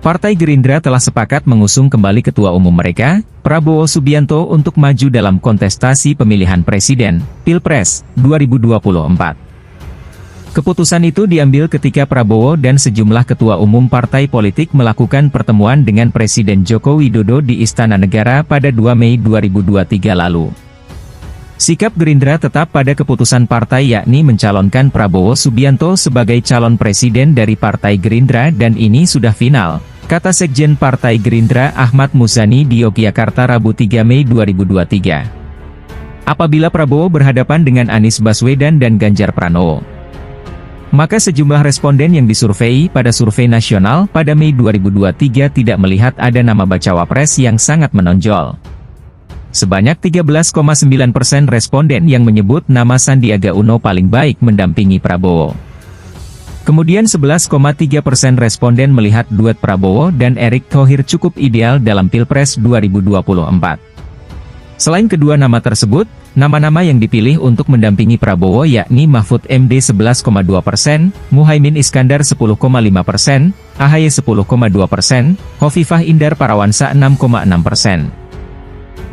Partai Gerindra telah sepakat mengusung kembali Ketua Umum mereka, Prabowo Subianto untuk maju dalam kontestasi pemilihan presiden, Pilpres, 2024. Keputusan itu diambil ketika Prabowo dan sejumlah ketua umum partai politik melakukan pertemuan dengan Presiden Joko Widodo di Istana Negara pada 2 Mei 2023 lalu. Sikap Gerindra tetap pada keputusan partai yakni mencalonkan Prabowo Subianto sebagai calon presiden dari Partai Gerindra dan ini sudah final, kata Sekjen Partai Gerindra Ahmad Muzani di Yogyakarta Rabu 3 Mei 2023. Apabila Prabowo berhadapan dengan Anies Baswedan dan Ganjar Pranowo, maka sejumlah responden yang disurvei pada survei nasional pada Mei 2023 tidak melihat ada nama bacawa pres yang sangat menonjol. Sebanyak 13,9% responden yang menyebut nama Sandiaga Uno paling baik mendampingi Prabowo. Kemudian 11,3% responden melihat duet Prabowo dan Erick Thohir cukup ideal dalam Pilpres 2024. Selain kedua nama tersebut, nama-nama yang dipilih untuk mendampingi Prabowo yakni Mahfud MD 11,2%, Muhaimin Iskandar 10,5%, AHY 10,2%, Hovifah Indar Parawansa 6,6%.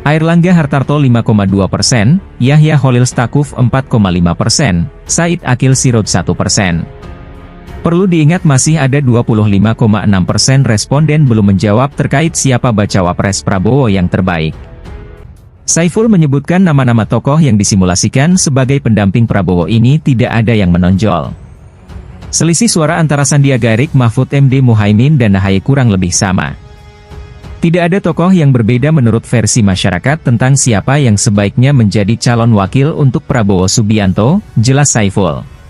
Airlangga Hartarto 5,2%, Yahya Khalil Stakuf 4,5%, Said Akil Siroj 1%. Perlu diingat masih ada 25,6% responden belum menjawab terkait siapa bacawa pres Prabowo yang terbaik. Saiful menyebutkan nama-nama tokoh yang disimulasikan sebagai pendamping Prabowo ini tidak ada yang menonjol. Selisih suara antara Sandiaga Erick Mahfud MD Muhaimin dan AHY kurang lebih sama. Tidak ada tokoh yang berbeda menurut versi masyarakat tentang siapa yang sebaiknya menjadi calon wakil untuk Prabowo Subianto, jelas Saiful.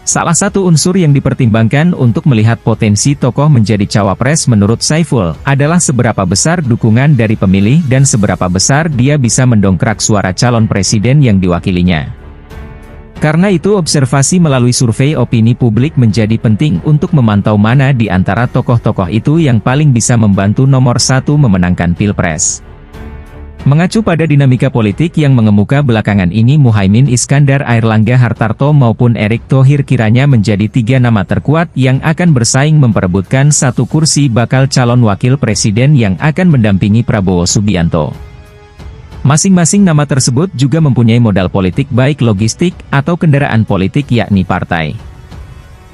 Salah satu unsur yang dipertimbangkan untuk melihat potensi tokoh menjadi cawapres menurut Saiful adalah seberapa besar dukungan dari pemilih dan seberapa besar dia bisa mendongkrak suara calon presiden yang diwakilinya. Karena itu observasi melalui survei opini publik menjadi penting untuk memantau mana di antara tokoh-tokoh itu yang paling bisa membantu nomor satu memenangkan Pilpres. Mengacu pada dinamika politik yang mengemuka belakangan ini Muhaimin Iskandar Airlangga Hartarto maupun Erick Thohir kiranya menjadi tiga nama terkuat yang akan bersaing memperebutkan satu kursi bakal calon wakil presiden yang akan mendampingi Prabowo Subianto. Masing-masing nama tersebut juga mempunyai modal politik baik logistik atau kendaraan politik yakni partai.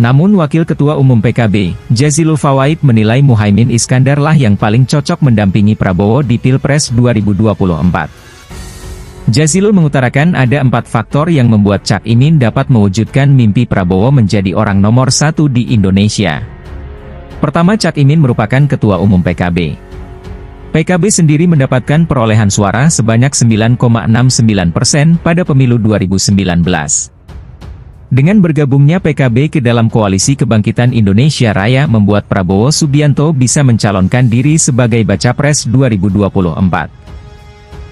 Namun Wakil Ketua Umum PKB, Jazilul Fawait menilai Muhaimin Iskandar lah yang paling cocok mendampingi Prabowo di Pilpres 2024. Jazilul mengutarakan ada 4 faktor yang membuat Cak Imin dapat mewujudkan mimpi Prabowo menjadi orang nomor 1 di Indonesia. Pertama, Cak Imin merupakan Ketua Umum PKB. PKB sendiri mendapatkan perolehan suara sebanyak 9,69% pada pemilu 2019. Dengan bergabungnya PKB ke dalam Koalisi Kebangkitan Indonesia Raya membuat Prabowo Subianto bisa mencalonkan diri sebagai Bacapres 2024.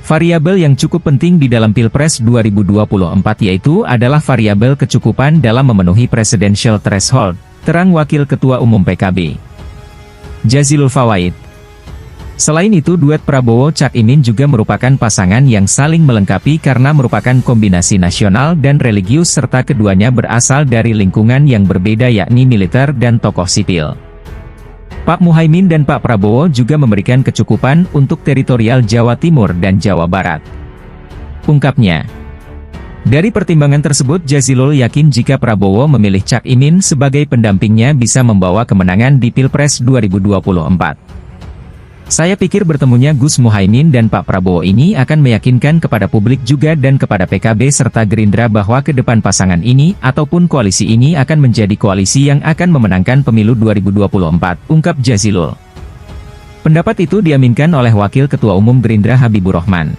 Variabel yang cukup penting di dalam Pilpres 2024 yaitu adalah variabel kecukupan dalam memenuhi presidential threshold, terang Wakil Ketua Umum PKB, Jazilul Fawait. Selain itu duet Prabowo-Cak Imin juga merupakan pasangan yang saling melengkapi karena merupakan kombinasi nasional dan religius serta keduanya berasal dari lingkungan yang berbeda yakni militer dan tokoh sipil. Pak Muhaimin dan Pak Prabowo juga memberikan kecukupan untuk teritorial Jawa Timur dan Jawa Barat. Ungkapnya. Dari pertimbangan tersebut Jazilul yakin jika Prabowo memilih Cak Imin sebagai pendampingnya bisa membawa kemenangan di Pilpres 2024. Saya pikir bertemunya Gus Muhaimin dan Pak Prabowo ini akan meyakinkan kepada publik juga dan kepada PKB serta Gerindra bahwa ke depan pasangan ini ataupun koalisi ini akan menjadi koalisi yang akan memenangkan pemilu 2024, ungkap Jazilul. Pendapat itu diaminkan oleh Wakil Ketua Umum Gerindra Habibur Rahman.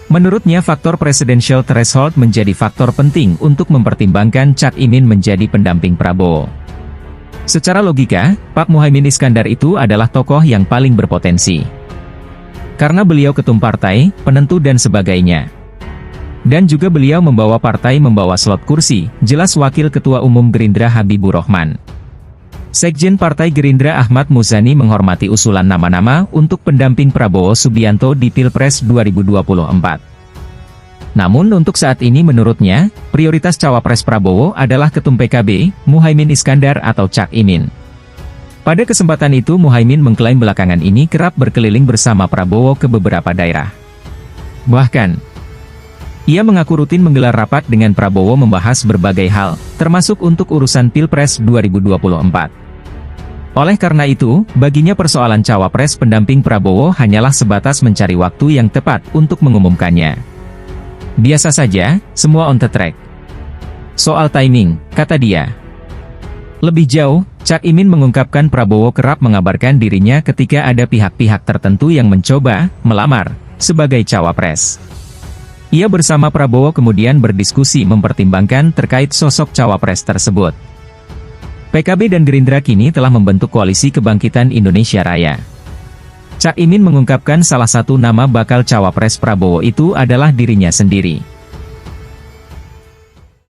Menurutnya faktor presidential threshold menjadi faktor penting untuk mempertimbangkan Cak Imin menjadi pendamping Prabowo. Secara logika, Pak Muhaimin Iskandar itu adalah tokoh yang paling berpotensi. Karena beliau ketum partai, penentu dan sebagainya. Dan juga beliau membawa partai membawa slot kursi, jelas Wakil Ketua Umum Gerindra Habibur Rahman. Sekjen Partai Gerindra Ahmad Muzani menghormati usulan nama-nama untuk pendamping Prabowo Subianto di Pilpres 2024. Namun untuk saat ini menurutnya, prioritas cawapres Prabowo adalah ketum PKB, Muhaimin Iskandar atau Cak Imin. Pada kesempatan itu Muhaimin mengklaim belakangan ini kerap berkeliling bersama Prabowo ke beberapa daerah. Bahkan, ia mengaku rutin menggelar rapat dengan Prabowo membahas berbagai hal, termasuk untuk urusan Pilpres 2024. Oleh karena itu, baginya persoalan cawapres pendamping Prabowo hanyalah sebatas mencari waktu yang tepat untuk mengumumkannya. Biasa saja, semua on the track. Soal timing, kata dia. Lebih jauh, Cak Imin mengungkapkan Prabowo kerap mengabarkan dirinya ketika ada pihak-pihak tertentu yang mencoba melamar sebagai cawapres. Ia bersama Prabowo kemudian berdiskusi mempertimbangkan terkait sosok cawapres tersebut. PKB dan Gerindra kini telah membentuk Koalisi Kebangkitan Indonesia Raya. Cak Imin mengungkapkan salah satu nama bakal cawapres Prabowo itu adalah dirinya sendiri.